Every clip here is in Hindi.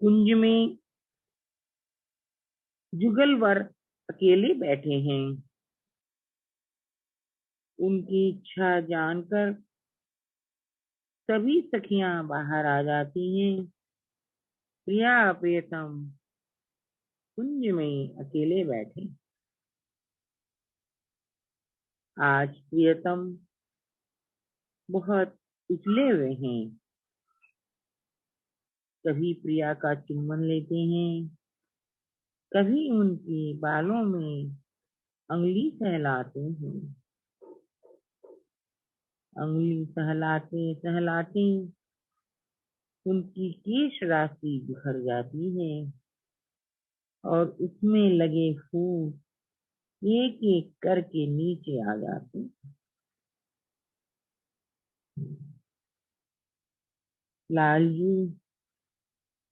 कुंज में जुगलवर अकेले बैठे हैं। उनकी इच्छा जानकर सभी सखियां बाहर आ जाती हैं। प्रिया प्रियतम कुंज में अकेले बैठे। आज प्रियतम बहुत उछले हुए हैं। कभी प्रिया का चुम्बन लेते हैं, कभी उनके बालों में अंगुली सहलाते हैं। अंगुली सहलाते सहलाते उनकी केश राशि बिखर जाती है और उसमें लगे फूल एक एक करके नीचे आ जाते हैं। लालजी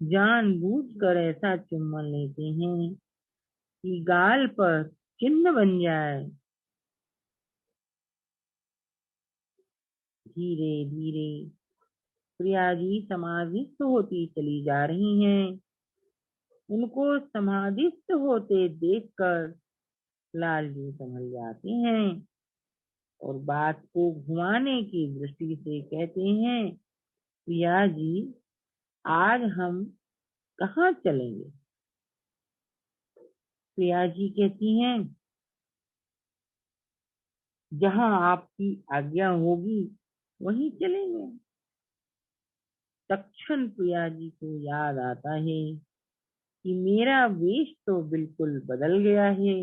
जानबूझकर ऐसा चुम्बन लेते हैं कि गाल पर चिन्ह बन जाए। धीरे धीरे प्रिया जी समाधिस्थ होती चली जा रही हैं। उनको समाधिस्थ होते देखकर लालजी संभल जाते हैं और बात को घुमाने की दृष्टि से कहते हैं, प्रिया जी आज हम कहाँ चलेंगे? प्रिया जी कहती हैं, जहाँ आपकी आज्ञा होगी वहीं चलेंगे। तक्षण प्रिया जी को याद आता है कि मेरा वेश तो बिल्कुल बदल गया है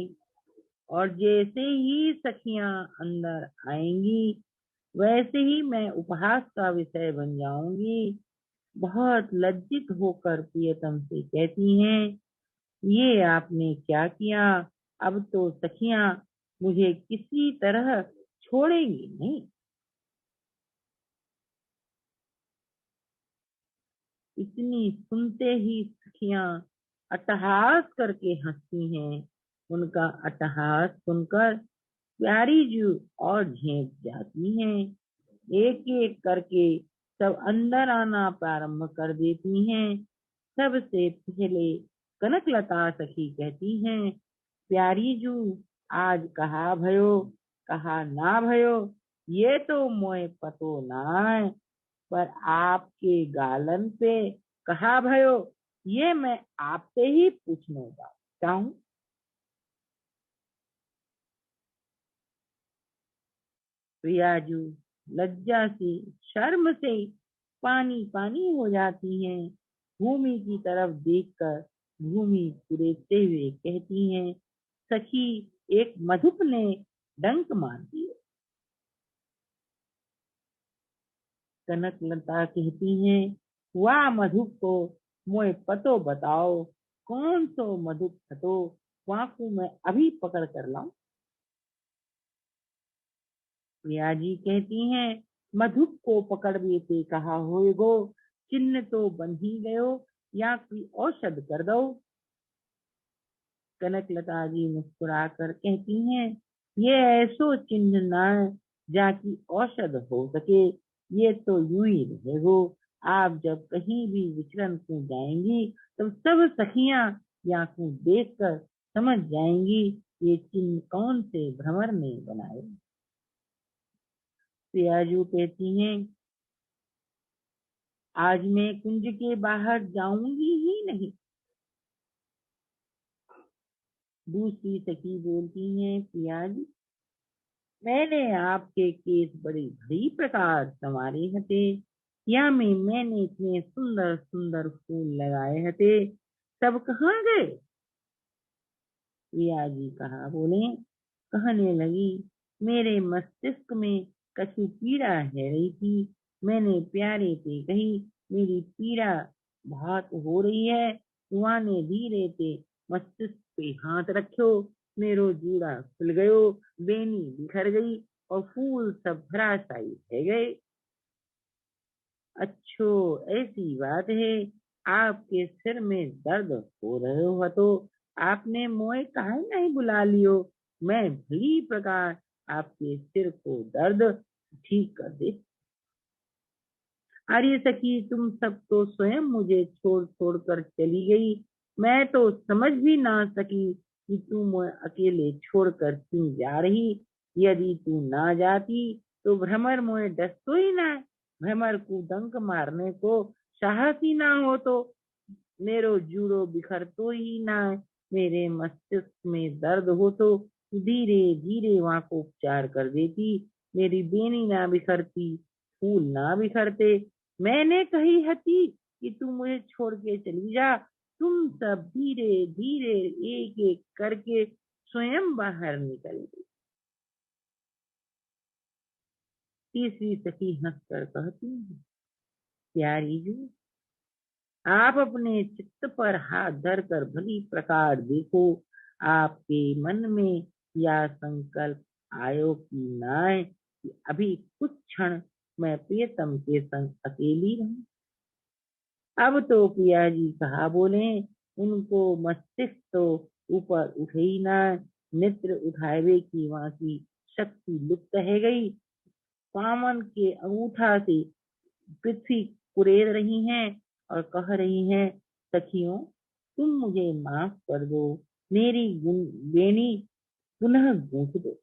और जैसे ही सखियां अंदर आएंगी वैसे ही मैं उपहास का विषय बन जाऊंगी। बहुत लज्जित होकर प्रियतम से कहती हैं, ये आपने क्या किया? अब तो सखियां मुझे किसी तरह छोड़ेंगी नहीं। इतनी सुनते ही सखियां अट्टहास करके हंसती हैं। उनका अट्टहास सुनकर प्यारी जू और झेंप जाती हैं। एक एक करके सब अंदर आना प्रारंभ कर देती हैं। सबसे पहले कनकलता सखी कहती हैं, प्यारी जू आज कहा भयो कहा ना भयो ये तो मोए पतो नाय, पर आपके गालन पे कहा भयो ये मैं आपसे ही पूछने चाहूं। प्रियाजू लज्जा से शर्म से पानी पानी हो जाती हैं। भूमि की तरफ देखकर भूमि कुरेदते हुए कहती हैं, सखी एक मधुप ने डंक मार दिया। कनकलता कहती हैं, वाह मधुप को मोए पतो बताओ, कौन सो मधुप हतो, वाकू मैं अभी पकड़ कर लाऊं। प्रिया जी कहती हैं, मधुप को पकड़ लेते कहा होएगो, चिन्ह तो बन ही गयो, या कोई औषध कर दो। कनकलता जी मुस्कुराकर कहती हैं, ये ऐसो चिन्ह न जाकी औषध हो सके, ये तो यूं ही रहेगो। आप जब कहीं भी विचरण को जाएंगी तो सब सखियां या को देखकर समझ जाएंगी ये चिन्ह कौन से भ्रमर ने बनाए। प्रियाजू कहती हैं, आज मैं कुंज के बाहर जाऊंगी ही नहीं। दूसरी सखी बोलती हैं, प्रियाजी मैंने आपके केस बड़े भली प्रकार संवारे हते, या में मैंने इतने सुंदर सुंदर फूल लगाए हते, सब कहाँ गए? प्रिया जी कहा बोले, कहने लगी, मेरे मस्तिष्क में कछु पीड़ा है रही थी। मैंने प्यारे से कही, मेरी पीड़ा बहुत हो रही है। कुआं ने धीरे से मस्तिष्क पे हाथ रखो, मेरो जूड़ा खुल गयो, बेनी बिखर गई और फूल सब धराशायी रह गए। अच्छो ऐसी बात है, आपके सिर में दर्द हो रहे हो तो आपने मोए काहे नहीं बुला लियो, मैं भली प्रकार आपके सिर को दर्द ठीक कर दे। अरे सखी, तुम सब तो स्वयं मुझे छोड़ छोड़ कर चली गई। मैं तो समझ भी ना सकी कि तू मुझे अकेले छोड़कर क्यों जा रही। यदि तू ना जाती तो भ्रमर मुझे डसतो ही ना। भ्रमर को डंक मारने को साहस ही ना हो तो मेरो जूड़ो बिखर तो ही ना। मेरे मस्तिष्क में दर्द हो तो धीरे धीरे वहां को उपचार कर देती। मेरी बेनी ना बिखरती, फूल ना बिखरते। मैंने कही हती कि तू मुझे छोड़ के चली जा। तुम सब धीरे धीरे एक एक करके स्वयं बाहर निकल गई। तीसरी सखी हंसकर कहती है, प्यारी जी, आप अपने चित्त पर हाथ धरकर भली प्रकार देखो। आपके मन में यह संकल्प आयो कि नाय कि अभी कुछ क्षण मैं प्रियतम के संग अकेली रहूं। अब तो पिया जी कहा बोले, उनको मस्तिष्क तो ऊपर उठे ही ना। नेत्र उठावे की वहां की शक्ति लुप्त है गई। पावन के अंगूठा से पृथ्वी कुरेद रही हैं और कह रही हैं, सखियों, तुम मुझे माफ कर दो। मेरी बेनी पुनः गूंथ दो।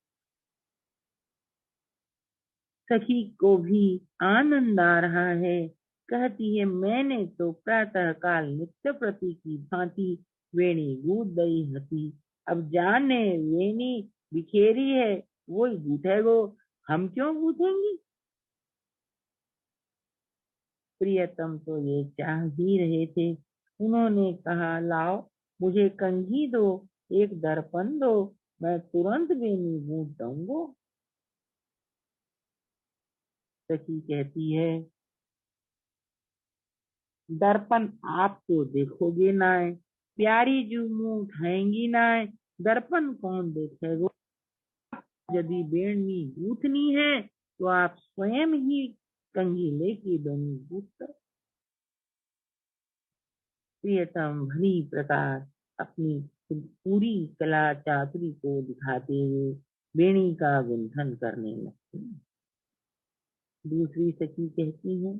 सखी को भी आनंद आ रहा है। कहती है, मैंने तो प्रातः काल नित्य प्रति की भांति वेणी गूंथ गई हसी। अब जाने वेणी बिखेरी है, वही गूंथेगो, हम क्यों गूंथेंगी। प्रियतम तो ये चाह ही रहे थे। उन्होंने कहा, लाओ मुझे कंघी दो, एक दर्पण दो, मैं तुरंत बेनी गूंथ दूंगा। सखी कहती है, दर्पण आप तो देखोगे ना, प्यारी जू मुंह उठाएंगी ना, दर्पण कौन देखेगा। यदि बेनी गूंथनी है तो आप स्वयं ही कंघी लेके बेनी गूंथ। प्रियतम भली प्रकार अपनी पूरी कला चातुरी को दिखाते हुए वेणी का गुंथन करने लगते हैं। दूसरी सखी कहती है,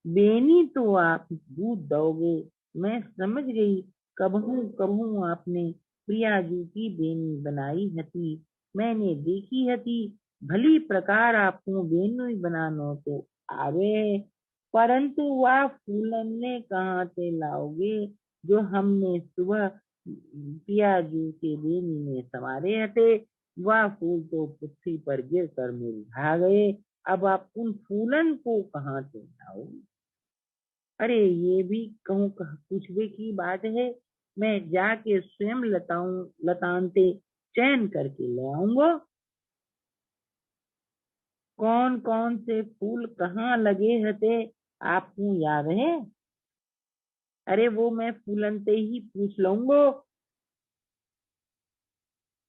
बेनी तो आप दूध दोगे, मैं समझ गई। कबहू कबहू आपने प्रिया जी की बेनी बनाई हती, मैंने देखी हती। भली प्रकार आपको बेनी बनानो तो आवे है, परंतु वह फूलन ने कहाँ से लाओगे जो हमने सुबह प्रिया जी के बेनी में संवारे हते। वह फूल तो पृथ्वी पर गिर कर मुरझा गए। अब आप उन फूलन को कहाँ से लाओगे। अरे ये भी कहूँ पूछने की बात है। मैं जाके स्वयं लतानते चयन करके ले आऊंगा। कौन कौन से फूल कहाँ लगे हते, आपको याद है। अरे वो मैं फूलनते ही पूछ लूंगो।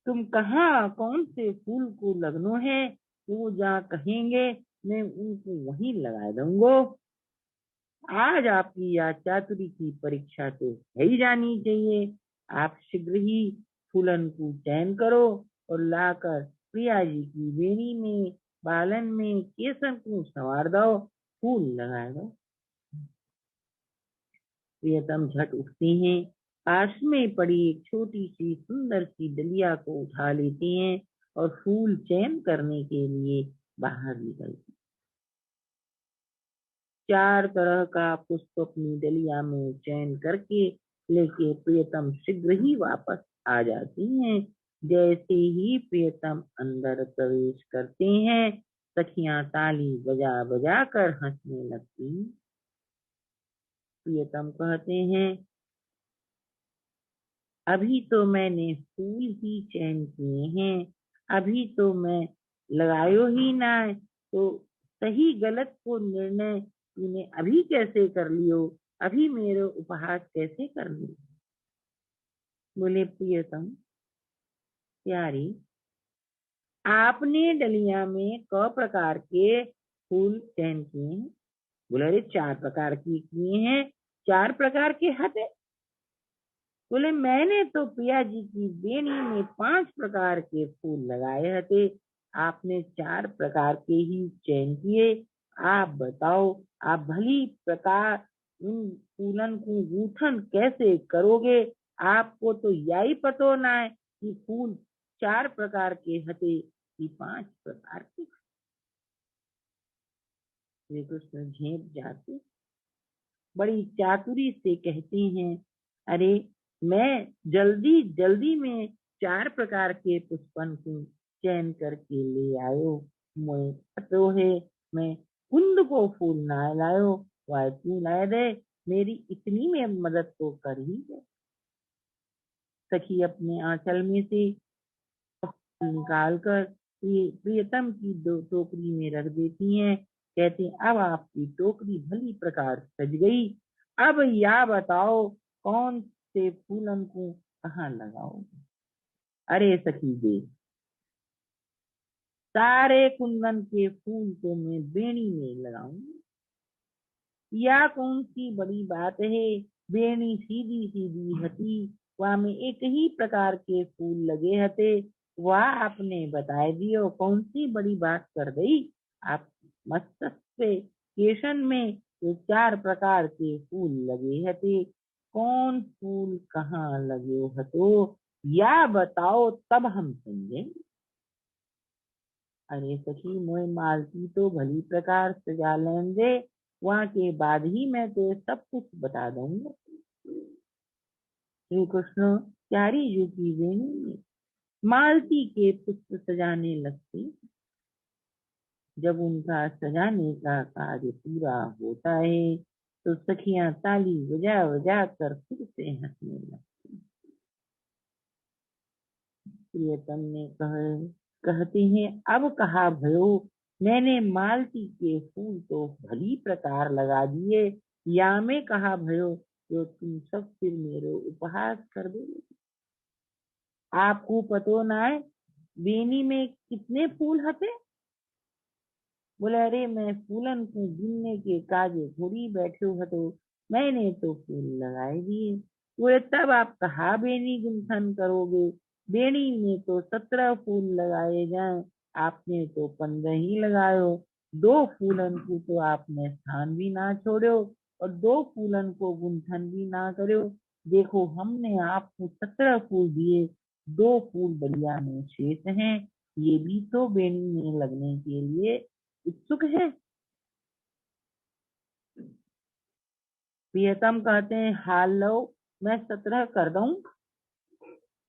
तुम कहाँ कौन से फूल को लगनो है, वो जहाँ कहेंगे मैं उनको वहीं लगा दूंगो। आज आपकी या चातुरी की परीक्षा तो है ही जानी चाहिए। आप शीघ्र ही फूलन को चयन करो और लाकर प्रिया जी की बेनी में बालन में केसर को संवार दो, फूल लगा दो। प्रियतम झट उठती हैं, पास में पड़ी एक छोटी सी सुंदर सी डलिया को उठा लेती हैं और फूल चयन करने के लिए बाहर निकलती। चार तरह का पुष्प अपनी डलिया में चयन करके लेके प्रियतम शीघ्र ही वापस आ जाती हैं। जैसे ही प्रियतम अंदर प्रवेश करते हैं, सखियां ताली बजा बजा कर हंसने लगती हैं। प्रियतम कहते हैं, अभी तो मैंने फूल ही चयन किए हैं, अभी तो मैं लगायो ही ना है, तो सही गलत को निर्णय तूने अभी कैसे कर लियो, अभी मेरे उपहास कैसे कर लियो। बोले, प्रियतम प्यारी, आपने डलिया में क प्रकार के फूल चयन किए हैं। बोले, अरे 4 प्रकार की किए हैं, 4 प्रकार के हते। बोले, मैंने तो प्रिया जी की बेनी में 5 प्रकार के फूल लगाए हते, आपने 4 प्रकार के ही चयन किए। आप बताओ, आप भली प्रकार उन फूलन को गूथन कैसे करोगे? आपको तो यही पतो ना है कि फूल 4 प्रकार के हते कि 5 प्रकार के। श्री कृष्ण झेप जाते बड़ी चातुरी से कहते हैं, अरे मैं जल्दी जल्दी में 4 प्रकार के पुष्पन को चयन करके ले आयो। मोए पतो है मैं कुंद को फूल ना लायो, वह तू लाए दे, मेरी इतनी में मदद तो कर ही दे। सखी अपने आंचल में से निकाल कर प्रियतम की दो टोकरी में रख देती हैं। कहते हैं, अब आपकी टोकरी भली प्रकार सज गई। अब या बताओ कौन से फूलन को कहाँ लगाओगे? अरे सखी देख, सारे कुंदन के फूल तो मैं बेणी में लगाऊंगी। या कौन सी बड़ी बात है, बेणी सीधी सीधी हती, वहाँ में एक ही प्रकार के फूल लगे हते। वह आपने बताए दियो, कौन सी बड़ी बात कर गई? आप मस्तक पे केशन में ये 4 प्रकार के फूल लगे हते, कौन फूल कहाँ लगे हतो, या बताओ तब हम समझेंगे। अरे सखी मोए मालती तो भली प्रकार सजा लेन दे, वहाँ के बाद ही मैं तो सब कुछ बता दूंगा। श्री कृष्ण प्यारी जी की वेणी में मालती के पुष्प सजाने लगते। जब उनका सजाने का कार्य पूरा होता है तो सखियां ताली बजा बजा कर फिर से हंसने लगती। प्रियतम ने कहते हैं, अब कहा भयो, मैंने मालती के फूल तो भली प्रकार लगा दिए, या में कहा भयो जो तुम सब फिर मेरे उपहास कर दोगे। आपको पतो ना है बेनी में कितने फूल हते? बोले, अरे मैं फूलन को गिनने के काजे थोड़ी बैठो हतो, मैंने तो फूल लगाए दिए। बोले, तब आप कहा बेनी गुंथन करोगे? बेनी में तो 17 फूल लगाए जाएं, आपने तो 15 ही लगायो। 2 फूलन को तो आपने स्थान भी ना छोड़ो और 2 फूलन को गुंथन भी ना करो। देखो हमने आपको 17 फूल दिए, 2 फूल बढ़िया में शेष हैं, ये भी तो बेनी में लगने के लिए उत्सुक है। प्रियतम कहते हैं, हाल लो, मैं 17 कर दूं।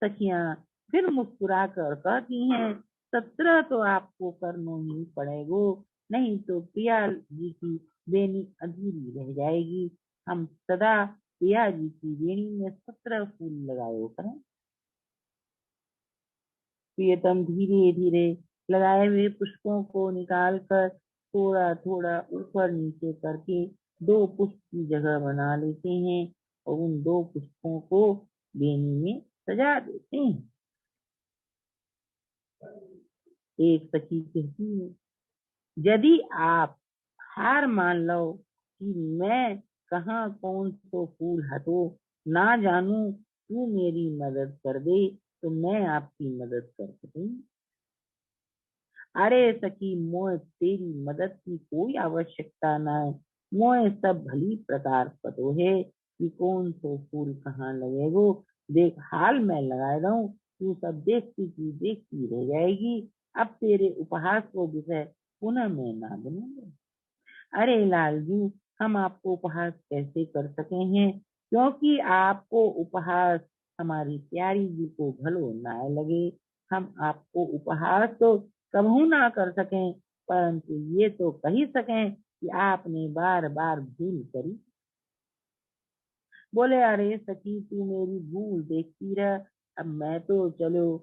सखियां फिर मुस्कुरा कर कहती हैं, 17 तो आपको करना ही पड़ेगो, नहीं तो प्रिया जी की बेनी अधूरी रह जाएगी। हम सदा प्रिया जी की बेनी में 17 फूल लगाए करें। प्रियतम धीरे धीरे लगाए हुए पुष्पों को निकाल कर थोड़ा थोड़ा ऊपर नीचे करके 2 पुष्प की जगह बना लेते हैं और उन 2 पुष्पों को बेनी में सजा देते हैं। एक सखी कहती है, यदि आप हार मान लो कि मैं कहाँ कौन सो फूल हटो ना जानू, तू मेरी मदद कर दे तो मैं आपकी मदद कर सकूं। अरे सखी मोह तेरी मदद की कोई आवश्यकता न है, मोह सब भली प्रकार पतो है कि कौन सो फूल कहाँ लगेगो। देख हाल मैं लगा रहा हूँ, तू सब देखती की देखती रह जाएगी। अब तेरे उपहास को विषय पुनः मैं ना बनूंगा। अरे लालजू, हम आपको उपहास कैसे कर सके हैं, क्योंकि आपको उपहास हमारी प्यारी जी को भलो ना लगे। हम आपको उपहास तो कबहू ना कर सकें, परंतु ये तो कही सकें कि आपने बार बार भूल करी। बोले, अरे सखी तू मेरी भूल देखती रह, अब मैं तो चलो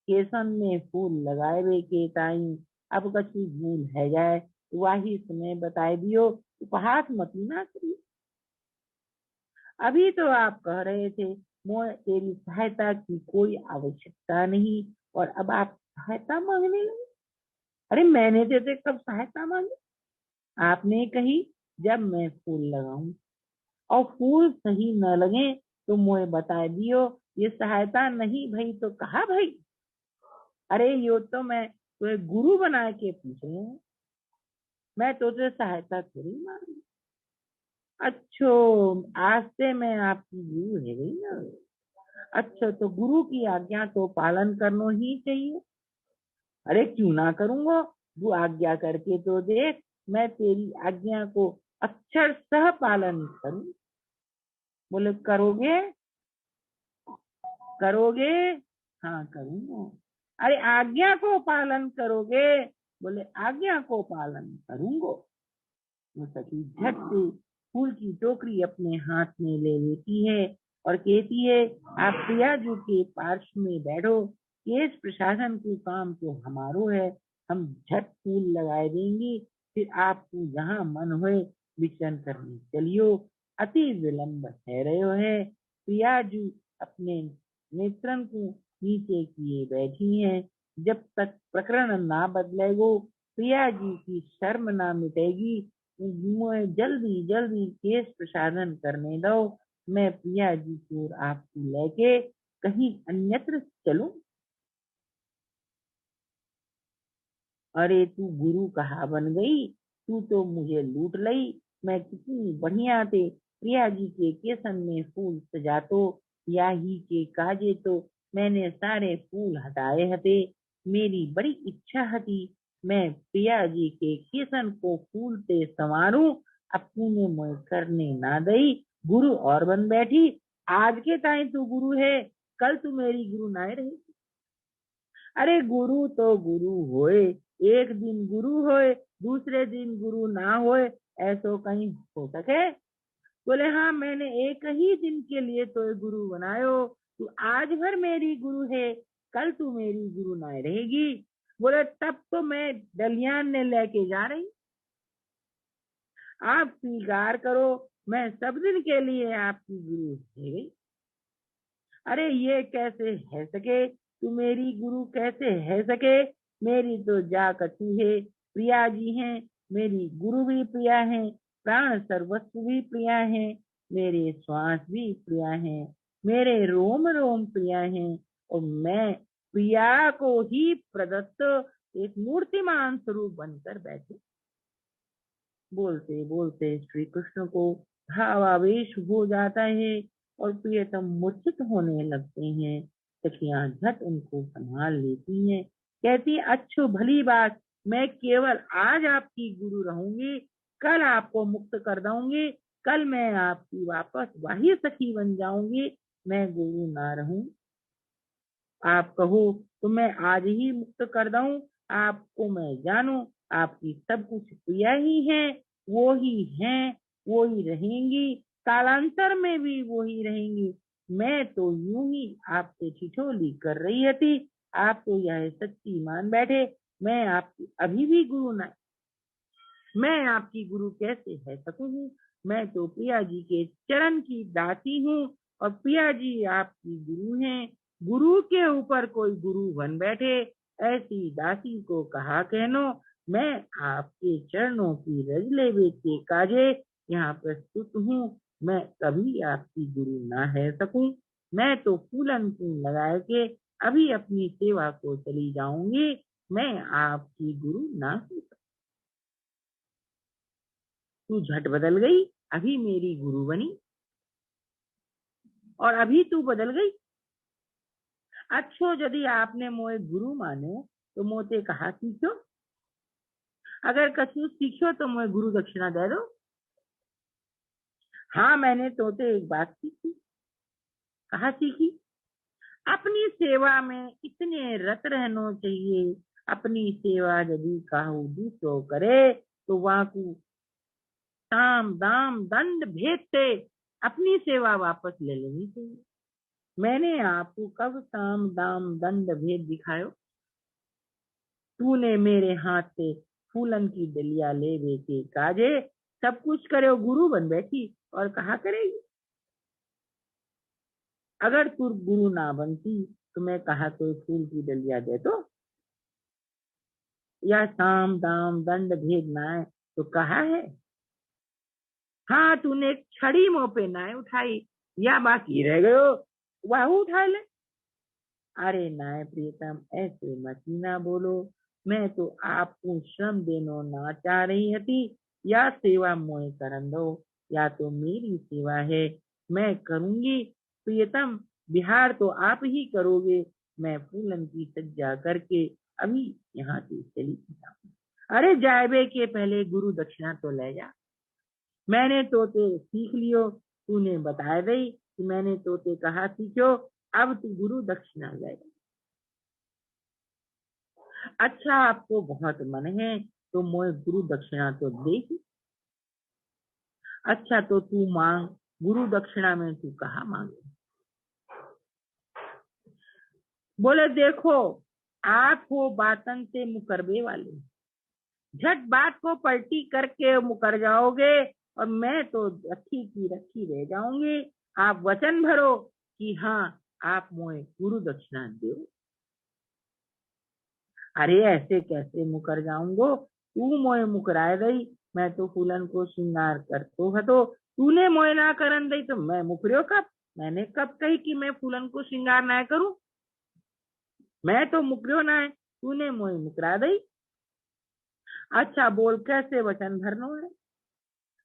केसन में फूल लगाए वे के ताई, अब कछु भूल है जाए तो वही समय बताए दियो, उपहास मत ना करिए। अभी तो आप कह रहे थे मोह तेरी सहायता की कोई आवश्यकता नहीं, और अब आप सहायता मांगने लगे। अरे मैंने तेरे कब सहायता मांगी? आपने कही जब मैं फूल लगाऊं और फूल सही न लगे तो मुझे बता दियो, ये सहायता नहीं भई तो कहा भाई। अरे यो तो मैं तुम्हें गुरु बना के पूछ रही हूँ। मैं तुझे सहायता थोड़ी मांगी। अच्छो, आज से मैं आपकी गुरु है गई ना। अच्छा, तो गुरु की आज्ञा तो पालन करना ही चाहिए। अरे क्यों ना करूंगा, तू आज्ञा करके तो देख, मैं तेरी आज्ञा को अक्षर सह पालन करूं। बोले करोगे? करोगे? हाँ करूंगा। अरे आज्ञा को पालन करोगे? बोले आज्ञा को पालन करूंगा। वो सखी झट से फूल की टोकरी अपने हाथ में ले लेती है और कहती है, आप प्रियाजू के पार्श्व में बैठो, केस प्रशासन के काम तो हमारो है, हम झट फूल लगाए देंगे, फिर आपको जहाँ मन होए विचरण करने चलियो, अति विलंब है रहो है। प्रियाजू अपने नेत्रन को नीचे किए बैठी है। जब तक प्रकरण ना बदलेगो, प्रिया जी की शर्म ना मिटेगी, मुझे जल्दी जल्दी केस प्रसारण करने दो, मैं प्रिया जी को आपको लेके कहीं अन्यत्र चलूं। अरे तू गुरु कहाँ बन गई, तू तो मुझे लूट लई। मैं कितनी बढ़िया थे, प्रिया जी के केसन में फूल सजा तो, या ही के काजे तो मैंने सारे फूल हटाए हते। मेरी बड़ी इच्छा हती, मैं प्रिया जी के केसन को फूल से संवारूं, अब तूने मुझे करने ना दई, गुरु और बन बैठी। आज के ताई तू गुरु है, कल तू मेरी गुरु ना रही। अरे गुरु तो गुरु होए, एक दिन गुरु होए, दूसरे दिन गुरु ना होए, ऐसो कहीं हो सके? बोले हाँ, मैंने एक ही दिन के लिए तो गुरु बनायो, तू आज भर मेरी गुरु है, कल तू मेरी गुरु ना रहेगी। बोले तब तो मैं डलियान ने लेके जा रही, आप स्वीकार करो, मैं सब दिन के लिए आपकी गुरु है गई। अरे ये कैसे है सके, तू मेरी गुरु कैसे है सके? मेरी तो जा कछु है, प्रिया जी हैं, मेरी गुरु भी प्रिया है, प्राण सर्वस्व भी प्रिया है, मेरे श्वास भी प्रिया है, मेरे रोम रोम प्रिया है, और मैं प्रिया को ही प्रदत्त एक मूर्तिमान स्वरूप बनकर बैठे। बोलते बोलते श्री कृष्ण को भावावेश हो जाता है और प्रियतम मूर्छित होने लगते हैं। सखियां झट उनको संभाल लेती हैं, कहती अच्छो भली बात, मैं केवल आज आपकी गुरु रहूंगी, कल आपको मुक्त कर दूंगी, कल मैं आपकी वापस वही सखी बन जाऊंगी, मैं गुरु ना रहूं। आप कहो तो मैं आज ही मुक्त कर दूं, आपको मैं जानूं, आपकी सब कुछ प्रिया ही है, वो ही हैं, वो ही रहेंगी, कालांतर में भी वो ही रहेंगी। मैं तो यूं ही आपसे ठिठोली कर रही थी, आप तो यह सच्ची मान बैठे, मैं आपकी अभी भी गुरु ना, मैं आपकी गुरु कैसे है सकूं? मैं तो प्रिया जी के चरण की दासी हूँ, और प्रिया जी आपकी गुरु हैं। गुरु के ऊपर कोई गुरु बन बैठे, ऐसी दासी को कहा कहनो। मैं आपके चरणों की रज लेवे के काजे यहाँ प्रस्तुत हूँ, मैं कभी आपकी गुरु ना है सकूं। मैं तो फूलन फूल लगाए के अभी अपनी सेवा को चली जाऊंगी, मैं आपकी गुरु ना हूँ। तू झट बदल गई, अभी मेरी गुरु बनी, और अभी तू बदल गई। अच्छो यदि आपने मोए गुरु माने तो मोते कहा सीखो, अगर कछु सीखो तो मोए गुरु दक्षिणा दे दो। हाँ मैंने तोते एक बात सीखी। कहा सीखी? अपनी सेवा में इतने रत रहना चाहिए, अपनी सेवा यदि काहू दूसरो करे तो वहां को साम दाम दंड भेद से अपनी सेवा वापस ले लेनी चाहिए। मैंने आपको कब साम दाम दंड भेद दिखायो? तूने मेरे हाथ से फूलन की डलिया ले बेचे काजे, सब कुछ करे गुरु बन बैठी, और कहा करेगी? अगर तू गुरु ना बनती तो मैं कहा तो फूल की डलिया दे तो, या साम दाम दंड भेद ना है तो कहा है? हाँ तूने एक छड़ी मुंह पे ना उठाई, या बाकी रह गयो वह उठा ले। अरे नाय प्रियतम, ऐसे मत ही ना बोलो, मैं तो आपको श्रम देनो ना चाह रही थी, या सेवा मोए करन दो, या तो मेरी सेवा है मैं करूंगी, प्रियतम बिहार तो आप ही करोगे, मैं फूलन की सज्जा करके अभी यहाँ से चली जाऊँ। अरे जायबे के पहले गुरु दक्षिणा तो ले जा, मैंने तोते सीख लियो, तूने बताया दई कि मैंने तोते कहा सीखो, अब तू गुरु दक्षिणा ले। अच्छा आपको बहुत मन है तो मोए गुरु दक्षिणा तो दे ही। अच्छा तो तू मांग, गुरु दक्षिणा में तू कहा मांगे। बोले देखो आप हो बातन से मुकरबे वाले, झट बात को पलटी करके मुकर जाओगे और मैं तो रखी की रखी रह जाऊंगी। आप वचन भरो कि हाँ आप मोए गुरु दक्षिणा दो। अरे ऐसे कैसे मुकर जाऊंगो, तू मोए मुकराए दई, मैं तो फूलन को श्रृंगार कर तो हतो, तूने मोए ना करन दई तो मैं मुकरियो कब? मैंने कब कही कि मैं फूलन को श्रृंगार ना करूं? मैं तो मुकरियो ना है, तूने मोए मुकरा दई। अच्छा बोल कैसे वचन भरनो है?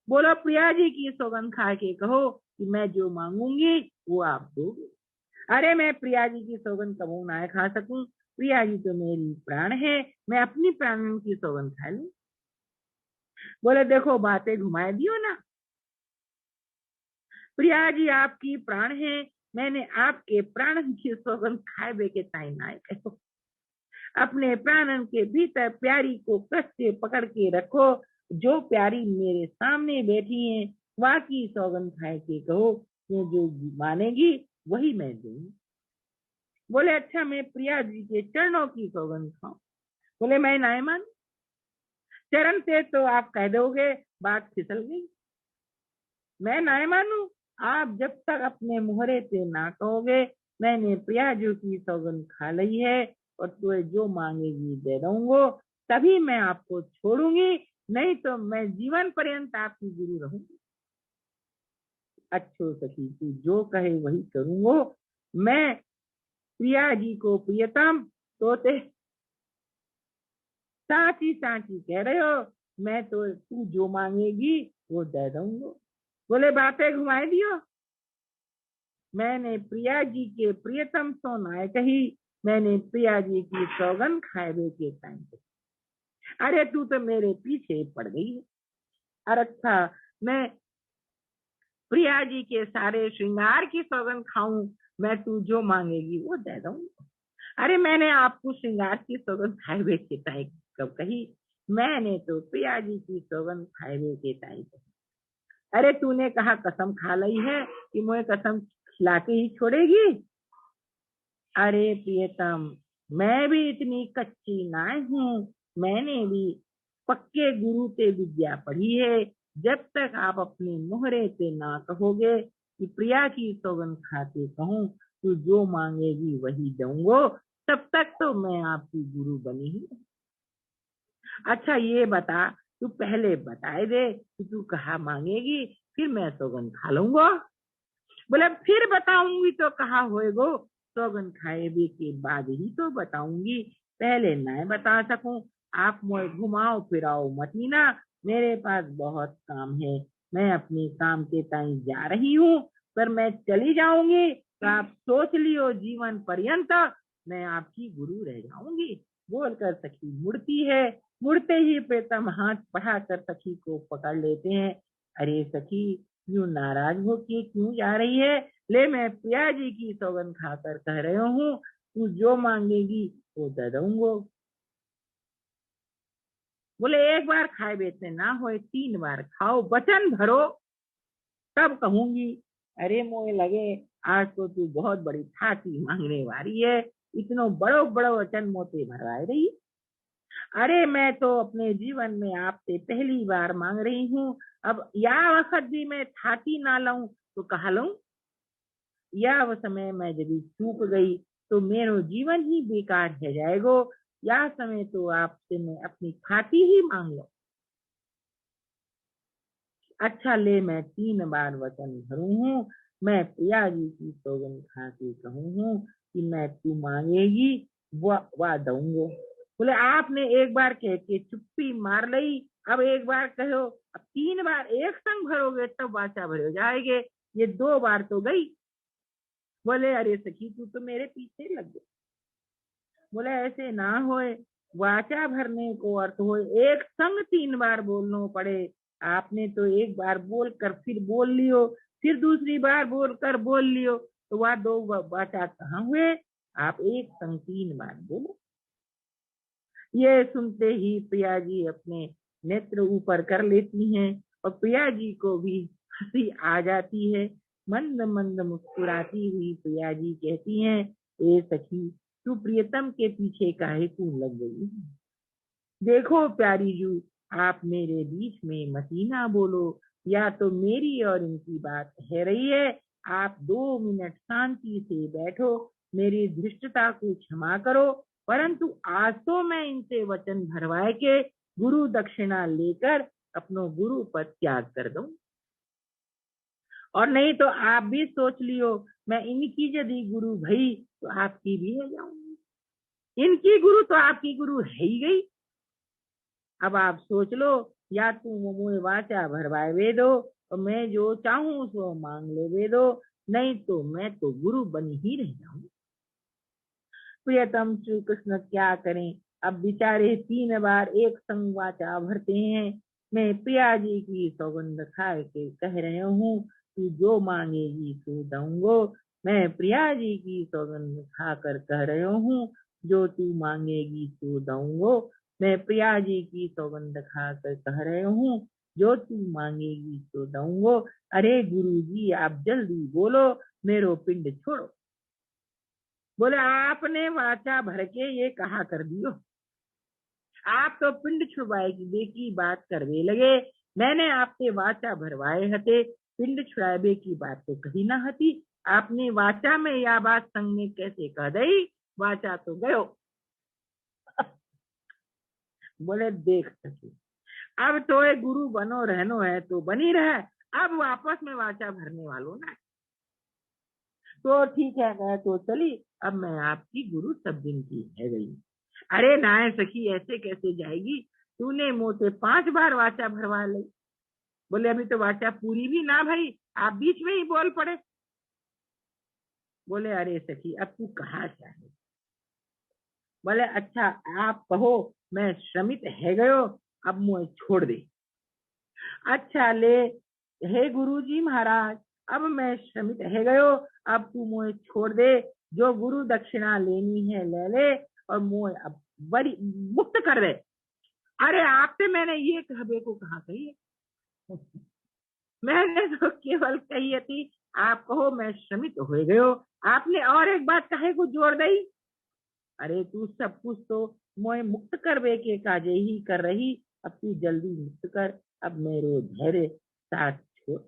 बोलो प्रिया जी की सौगंध खा के कहो कि मैं जो मांगूंगी वो आप दोगे। अरे मैं प्रिया जी की सौगंध कबू ना खा सकूं, प्रिया जी तो मेरी प्राण है, मैं अपनी प्राण की सौगंध खा लूं। बोले देखो बातें घुमाए दियो ना, प्रिया जी आपकी प्राण है, मैंने आपके प्राण की सौगंध खाए बे के ताई ना कहो। अपने प्राणन के भीतर प्यारी को कस से पकड़ के रखो, जो प्यारी मेरे सामने बैठी है वहाँ की सौगंध खाए के कहो, ये जो मानेगी वही मैं दूंगी। बोले अच्छा मैं प्रिया जी के चरणों की सौगंध खाऊं? बोले मैं ना मान, चरण से तो आप कह दोगे बात फिसल गई, मैं ना मानू। आप जब तक अपने मुहरे से ना कहोगे मैंने प्रिया जी की सौगंध खा ली है और तुझे जो मांगेगी दे दूंगो, तभी मैं आपको छोड़ूंगी, नहीं तो मैं जीवन पर्यंत आपकी गुरु रहूंगी। अच्छो सखी तू जो कहे वही करूंगो, मैं प्रिया जी को प्रियतम तोते साची साची कह रहे हो, मैं तो तू जो मांगेगी वो दे दूंगा। बोले बातें घुमाए दियो, मैंने प्रिया जी के प्रियतम सो नाय कही, मैंने प्रिया जी की सौगंध खाए के टाइम पे। अरे तू तो मेरे पीछे पड़ गई है। अरे अच्छा मैं प्रिया जी के सारे श्रृंगार की सौगंध खाऊं, मैं तू जो मांगेगी वो दे दूंगा। अरे मैंने आपको श्रृंगार की सौगंध खाए के टाइम कब कही, मैंने तो प्रिया जी की सौगंध खाए के टाइम कही। अरे तूने कहा कसम खा ली है कि मुझे कसम खिला के ही छोड़ेगी? अरे प्रियतम मैं भी इतनी कच्ची ना हूँ, मैंने भी पक्के गुरु से विद्या पढ़ी है। जब तक आप अपने मुहरे से ना कहोगे कि प्रिया की सौगंध खाते कहूँ तू जो मांगेगी वही दूंगो, तब तक तो मैं आपकी गुरु बनी ही। अच्छा ये बता, तू पहले बताए दे कि तू कहा मांगेगी, फिर मैं सौगंध खा लूंगा। बोले फिर बताऊंगी तो कहा होएगो, सौगंध खाए भी के बाद ही तो बताऊंगी, पहले न बता सकूं। आप मुझे घुमाओ फिराओ मती ना, मेरे पास बहुत काम है, मैं अपने काम के टाइम जा रही हूँ, पर मैं चली जाऊंगी तो आप सोच लियो जीवन पर्यंत मैं आपकी गुरु रह जाऊंगी। बोलकर सखी मुड़ती है, मुड़ते ही प्रीतम हाथ बढ़ाकर सखी को पकड़ लेते हैं। अरे सखी यूं नाराज हो के क्यों जा रही है, ले मैं प्रिया जी की सौगंध खाकर कह रहे हूँ, तू जो मांगेगी वो दे दूंगो। बोले एक बार खाए बेचे ना होए 3 बार खाओ, वचन भरो तब कहूंगी। अरे मोए लगे आज तो तू बहुत बड़ी ठाठी मांगने वाली है, इतनो बड़ो बड़ो वचन मोते भरवाए रही। अरे मैं तो अपने जीवन में आपसे पहली बार मांग रही हूँ, अब या वक्त भी मैं ठाठी ना लाऊं तो कहा लूं, या वो समय मैं जब चूक गई तो मेरा जीवन ही बेकार है जाएगो, या समय तो आपसे मैं अपनी खाती ही मांग लो। अच्छा ले मैं 3 बार वचन भरू हूँ, मैं प्रिया जी की सौगंध खा के कहूँ हूँ कि मैं तू मांगेगी वह दूंगो। बोले आपने एक बार कह के चुप्पी मार ली, अब एक बार कहो, अब 3 बार एक संग भरोगे तब वाचा भर हो जाएंगे, ये 2 बार तो गई। बोले अरे सखी तू तो मेरे पीछे लग गई। बोले ऐसे ना होए, वाचा भरने को अर्थ हो एक संग 3 बार बोलना पड़े। आपने तो एक बार बोल कर फिर बोल लियो, फिर दूसरी बार बोल कर बोल लियो, तो वह 2 वाचा कहाँ हुए? आप एक संग 3 बार बोलो। ये सुनते ही प्रिया जी अपने नेत्र ऊपर कर लेती हैं और प्रिया जी को भी हंसी आ जाती है। मंद मंद मुस्कुराती हुई प्रिया जी कहती हैं, ए सखी तू प्रियतम के पीछे काहे क्यों लग गई? देखो प्यारी जू, आप मेरे बीच में मसीना बोलो, या तो मेरी और इनकी बात है रही है। आप 2 मिनट शांति से बैठो, मेरी धृष्टता को क्षमा करो, परंतु आज तो मैं इनसे वचन भरवाए के गुरु दक्षिणा लेकर अपनो गुरु पद त्याग कर दूं, और नहीं तो आप भी सोच लियो, मैं इनकी यदि गुरु भई तो आपकी भी हो जाऊंगी। इनकी गुरु तो आपकी गुरु है ही गई। अब आप सोच लो, या तुम मुझे वाचा भरवाए वे दो और मैं जो चाहूं सो मांग ले वे दो, नहीं तो मैं तो गुरु बनी ही रह जाऊं। प्रियतम श्री कृष्ण क्या करें, अब बेचारे 3 बार एक संग वाचा भरते हैं। मैं प्रिया जी की सौगंध खा के कह रहे हूँ तू जो मांगेगी तो दूंगो। मैं प्रिया जी की सौगंध खाकर कह रहे हूँ जो तू मांगेगी तो दूंगो। मैं प्रिया जी की सौगंध खाकर कह रहे हूँ जो तू मांगेगी तो दूंगो। अरे गुरु जी आप जल्दी बोलो, मेरो पिंड छोड़ो। बोले आपने वाचा भर के ये कहा कर दियो, आप तो पिंड छुड़वाए की देखी बात करवे लगे। मैंने आपसे वाचा भरवाए हते, पिंड छुड़ावे की बात तो कही ना हती। आपने वाचा में या बात संग में कैसे कह दई? वाचा तो गयो। बोले देख सके, अब तो एक गुरु बनो रहनो है तो बनी रहे, अब वापस में वाचा भरने वालों ना। तो ठीक है कहे तो चली, अब मैं आपकी गुरु सब दिन की है गई। अरे नाय सखी ऐसे कैसे जाएगी, तूने मुंह से 5 बार वाचा भरवा ली। बोले अभी तो वाचा पूरी भी ना भाई, आप बीच में ही बोल पड़े। बोले अरे सखी अब तू कहा चाहे? बोले अच्छा आप कहो, मैं श्रमित है गयो, अब मुझे छोड़ दे। अच्छा ले, हे गुरुजी महाराज, अब मैं श्रमित है गयो, अब तू मुझे छोड़ दे, जो गुरु दक्षिणा लेनी है ले ले, और मुझे अब बड़ी मुक्त कर दे। अरे आपसे मैंने ये कहबे को कहा कही है? मैंने तो केवल कही थी आप कहो मैं श्रमित हो गयो, आपने और एक बात कहे को जोड़ दी। अरे तू सब कुछ तो मोए मुक्त करवे के काजे ही कर रही, अब तू जल्दी मुक्त कर, अब मेरे धैर्य साथ छोड़।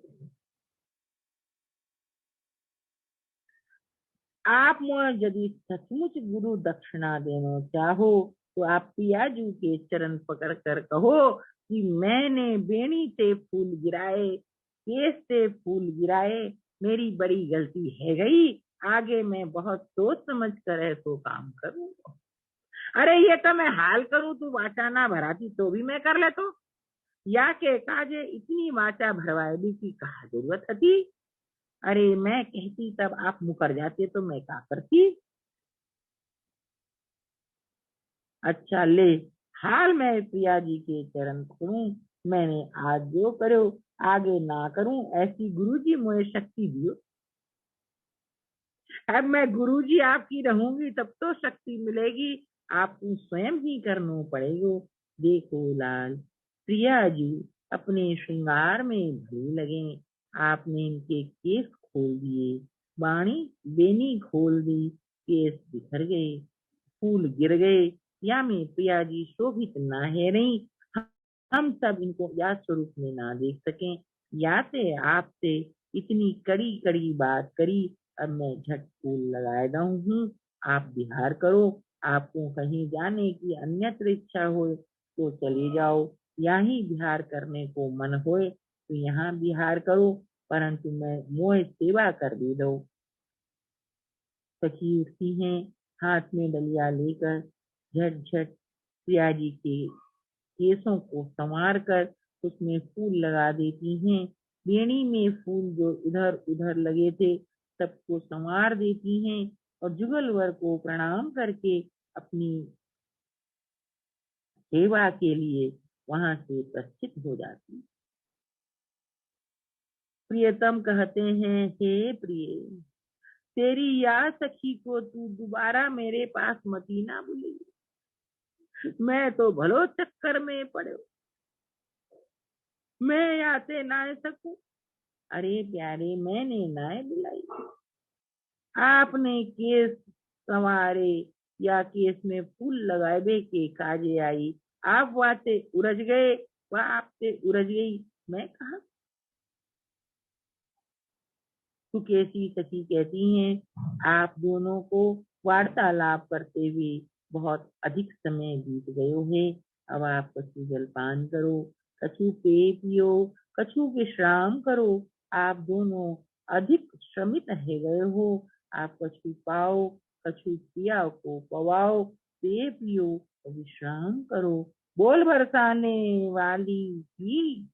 आप मोए यदि सचमुच गुरु दक्षिणा देना चाहो तो आप पियाजू के चरण पकड़ कर कहो कि मैंने बेणी से फूल गिराए, केस से फूल गिराए, मेरी बड़ी गलती है गई, आगे मैं बहुत सोच समझ कर ऐसो काम करूंगा। अरे ये तो मैं हाल करूं, तू वाचा ना भराती तो भी मैं कर ले तो, या के काजे इतनी वाचा भरवाए भी की कहा जरूरत थी? अरे मैं कहती तब आप मुकर जाते तो मैं क्या करती? अच्छा ले, हाल मैं प्रिया जी के चरण पकड़ूं, मैंने आज जो करो आगे ना करूं, ऐसी गुरु जी मुझे शक्ति दियो। अब मैं गुरु जी आपकी रहूंगी तब तो शक्ति मिलेगी, आपको स्वयं ही करना पड़ेगा। देखो लाल, प्रिया जी अपने श्रृंगार में भले लगे, आपने इनके केस खोल दिए, बाणी बेनी खोल दी, केस बिखर गए, फूल गिर गए, या में प्रिया जी शोभित ना है नहीं, हम सब इनको या स्वरूप में ना देख सकें, या से आपसे इतनी कड़ी कड़ी बात करी, अब मैं झट फूल लगाए दाऊं हूँ, आप बिहार करो। आपको कहीं जाने की अन्यत्र इच्छा हो तो चले जाओ, यहाँ बिहार करने को मन होए तो यहाँ बिहार करो, परंतु मैं मोह सेवा कर दे दो। सखी उठती हैं, हाथ में डलिया लेकर झट झट प्रिया जी के केसों को संवार कर उसमें फूल लगा देती हैं। बेणी में फूल जो इधर उधर लगे थे सबको संवार देती हैं और जुगलवर को प्रणाम करके अपनी सेवा के लिए वहां से प्रस्थित हो जाती हैं। प्रियतम कहते हैं, हे प्रिय, तेरी याद सखी को तू दोबारा मेरे पास मती ना भूली। मैं तो भलो चक्कर में पड़े, मैं आते ना सकूं। अरे प्यारे, मैंने नाय बुलाई, आपने केस संवारे या केस में फूल लगाए बे के काजे आई। आप वाते उरझ गए, वह आपसे उरझ गई, मैं कहा। सुकेशी सखी कहती हैं, आप दोनों को वार्तालाप करते हुए बहुत अधिक समय बीत गयो है। अब आप कछु जलपान करो, कछु पेय पियो, कछु विश्राम करो। आप दोनों अधिक श्रमित रह गए हो। आप कछु पाओ, कछु पिया को पवाओ, पेय पियो और विश्राम करो। बोल बरसाने वाली की